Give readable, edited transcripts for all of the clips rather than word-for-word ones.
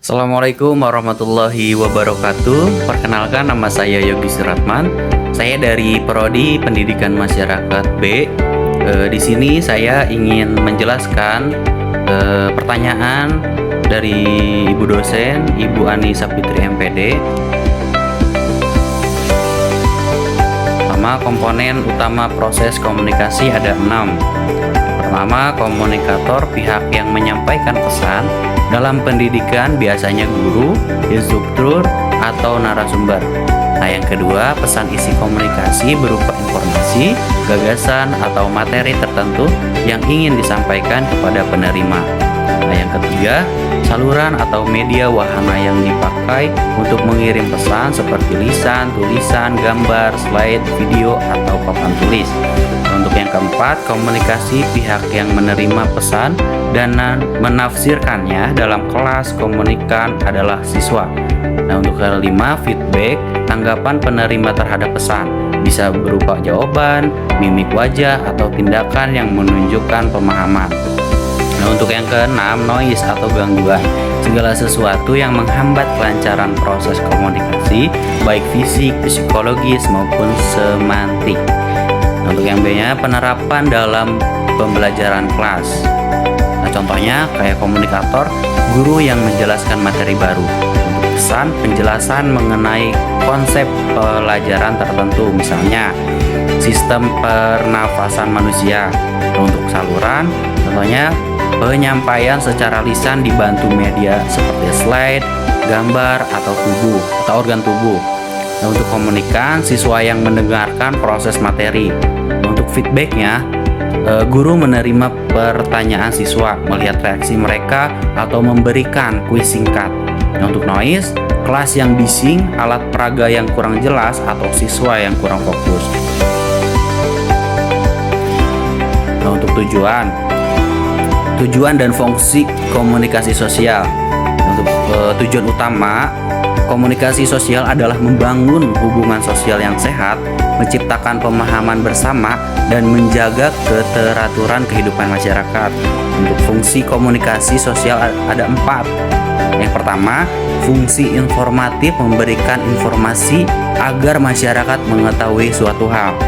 Assalamualaikum warahmatullahi wabarakatuh. Perkenalkan, nama saya Yogi Suratman. Saya dari Prodi Pendidikan Masyarakat B. Di sini saya ingin menjelaskan pertanyaan dari Ibu dosen, Ibu Ani Sapitri MPD. Pertama, komponen utama proses komunikasi ada 6. Pertama, komunikator, pihak yang menyampaikan pesan. Dalam pendidikan biasanya guru, instruktur, atau narasumber. Nah, yang kedua, pesan isi komunikasi berupa informasi, gagasan, atau materi tertentu yang ingin disampaikan kepada penerima. Nah, yang ketiga, saluran atau media wahana yang dipakai untuk mengirim pesan seperti lisan, tulisan, gambar, slide, video, atau papan tulis. Untuk yang keempat, komunikasi pihak yang menerima pesan dan menafsirkannya dalam kelas komunikan adalah siswa. Nah, untuk kelima, feedback, tanggapan penerima terhadap pesan bisa berupa jawaban, mimik wajah, atau tindakan yang menunjukkan pemahaman. Nah, untuk yang keenam, noise atau gangguan, segala sesuatu yang menghambat kelancaran proses komunikasi, baik fisik, psikologis, maupun semantik. Nah, untuk yang B-nya, penerapan dalam pembelajaran kelas. Nah, contohnya kayak komunikator, guru yang menjelaskan materi baru. Untuk pesan, penjelasan mengenai konsep pelajaran tertentu, misalnya sistem pernafasan manusia. Untuk saluran, contohnya penyampaian secara lisan dibantu media seperti slide, gambar, atau organ tubuh. Nah, untuk komunikan, siswa yang mendengarkan proses materi. Untuk feedbacknya, guru menerima pertanyaan siswa, melihat reaksi mereka, atau memberikan kuis singkat. Nah, untuk noise, kelas yang bising, alat peraga yang kurang jelas, atau siswa yang kurang fokus. Nah, untuk tujuan dan fungsi komunikasi sosial. Untuk tujuan utama komunikasi sosial adalah membangun hubungan sosial yang sehat, menciptakan pemahaman bersama, dan menjaga keteraturan kehidupan masyarakat. Untuk fungsi komunikasi sosial ada 4. Yang pertama, fungsi informatif, memberikan informasi agar masyarakat mengetahui suatu hal.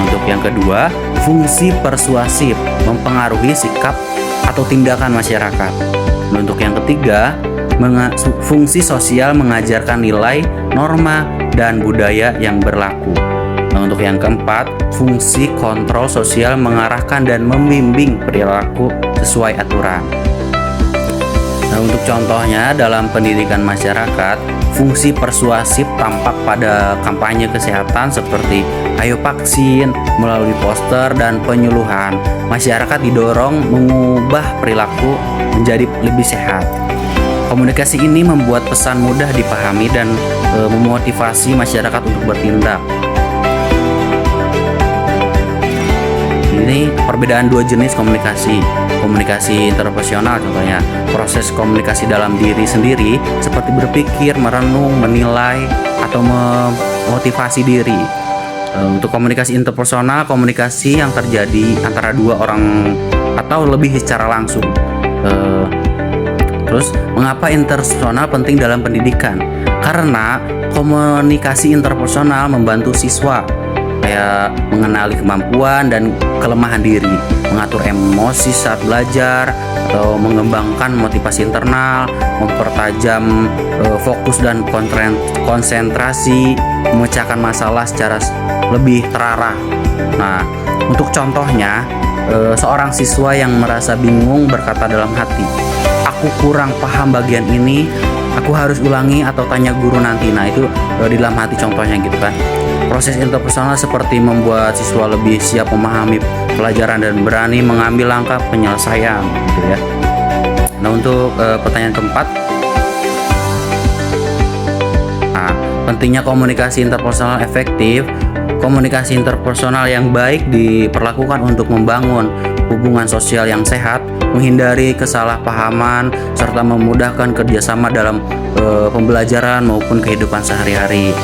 Untuk yang kedua, fungsi persuasif, mempengaruhi sikap atau tindakan masyarakat. Untuk yang ketiga, fungsi sosial, mengajarkan nilai, norma, dan budaya yang berlaku. Nah, untuk yang keempat, fungsi kontrol sosial, mengarahkan dan membimbing perilaku sesuai aturan. Nah, untuk contohnya dalam pendidikan masyarakat, fungsi persuasif tampak pada kampanye kesehatan seperti ayo vaksin, melalui poster dan penyuluhan. Masyarakat didorong mengubah perilaku menjadi lebih sehat. Komunikasi ini membuat pesan mudah dipahami dan memotivasi masyarakat untuk bertindak. Ini perbedaan dua jenis komunikasi. Komunikasi interpersonal contohnya, proses komunikasi dalam diri sendiri seperti berpikir, merenung, menilai, atau memotivasi diri. Untuk komunikasi interpersonal, komunikasi yang terjadi antara dua orang atau lebih secara langsung. Terus, mengapa interpersonal penting dalam pendidikan? Karena komunikasi interpersonal membantu siswa kayak mengenali kemampuan dan kelemahan diri, mengatur emosi saat belajar, atau mengembangkan motivasi internal, mempertajam fokus dan konsentrasi, memecahkan masalah secara lebih terarah. Nah, untuk contohnya, seorang siswa yang merasa bingung berkata dalam hati, "Aku kurang paham bagian ini, aku harus ulangi atau tanya guru nanti." Nah, itu di dalam hati contohnya gitu kan. Proses interpersonal seperti membuat siswa lebih siap memahami pelajaran dan berani mengambil langkah penyelesaian gitu ya. Nah, untuk pertanyaan keempat, pentingnya komunikasi interpersonal efektif. Komunikasi interpersonal yang baik diperlakukan untuk membangun hubungan sosial yang sehat, menghindari kesalahpahaman, serta memudahkan kerjasama dalam pembelajaran maupun kehidupan sehari-hari.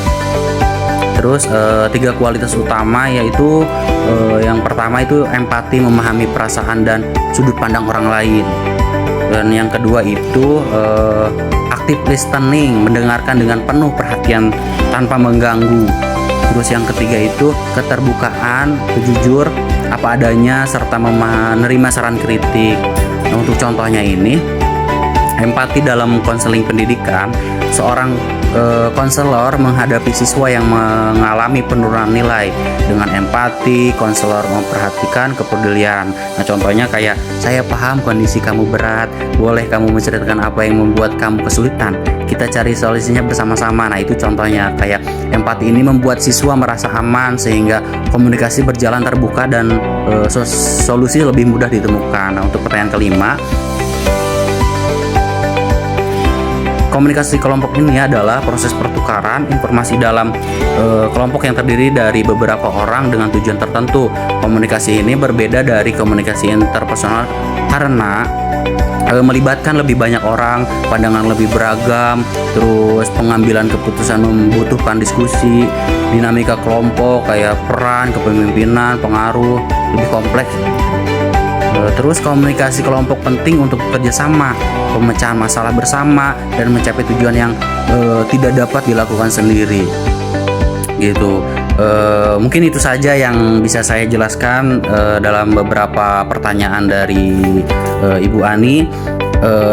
Terus 3 kualitas utama yaitu yang pertama itu empati, memahami perasaan dan sudut pandang orang lain. Dan yang kedua itu active listening, mendengarkan dengan penuh perhatian tanpa mengganggu. Terus yang ketiga itu keterbukaan, jujur apa adanya serta menerima saran kritik. Nah, untuk contohnya ini, empati dalam konseling pendidikan, seorang konselor menghadapi siswa yang mengalami penurunan nilai. Dengan empati, konselor memperhatikan kepedulian. Nah, contohnya kayak, saya paham kondisi kamu berat, boleh kamu menceritakan apa yang membuat kamu kesulitan, kita cari solusinya bersama-sama. Nah, itu contohnya. Kayak empati ini membuat siswa merasa aman sehingga komunikasi berjalan terbuka dan solusi lebih mudah ditemukan. Nah, untuk pertanyaan kelima, komunikasi kelompok ini adalah proses pertukaran informasi dalam kelompok yang terdiri dari beberapa orang dengan tujuan tertentu. Komunikasi ini berbeda dari komunikasi interpersonal karena melibatkan lebih banyak orang, pandangan lebih beragam, terus pengambilan keputusan membutuhkan diskusi, dinamika kelompok kayak peran, kepemimpinan, pengaruh lebih kompleks. Terus komunikasi kelompok penting untuk bekerja sama, pemecahan masalah bersama, dan mencapai tujuan yang tidak dapat dilakukan sendiri. Gitu. Mungkin itu saja yang bisa saya jelaskan dalam beberapa pertanyaan dari Ibu Ani.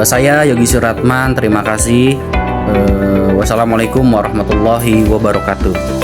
Saya Yogi Suratman, terima kasih. Wassalamualaikum warahmatullahi wabarakatuh.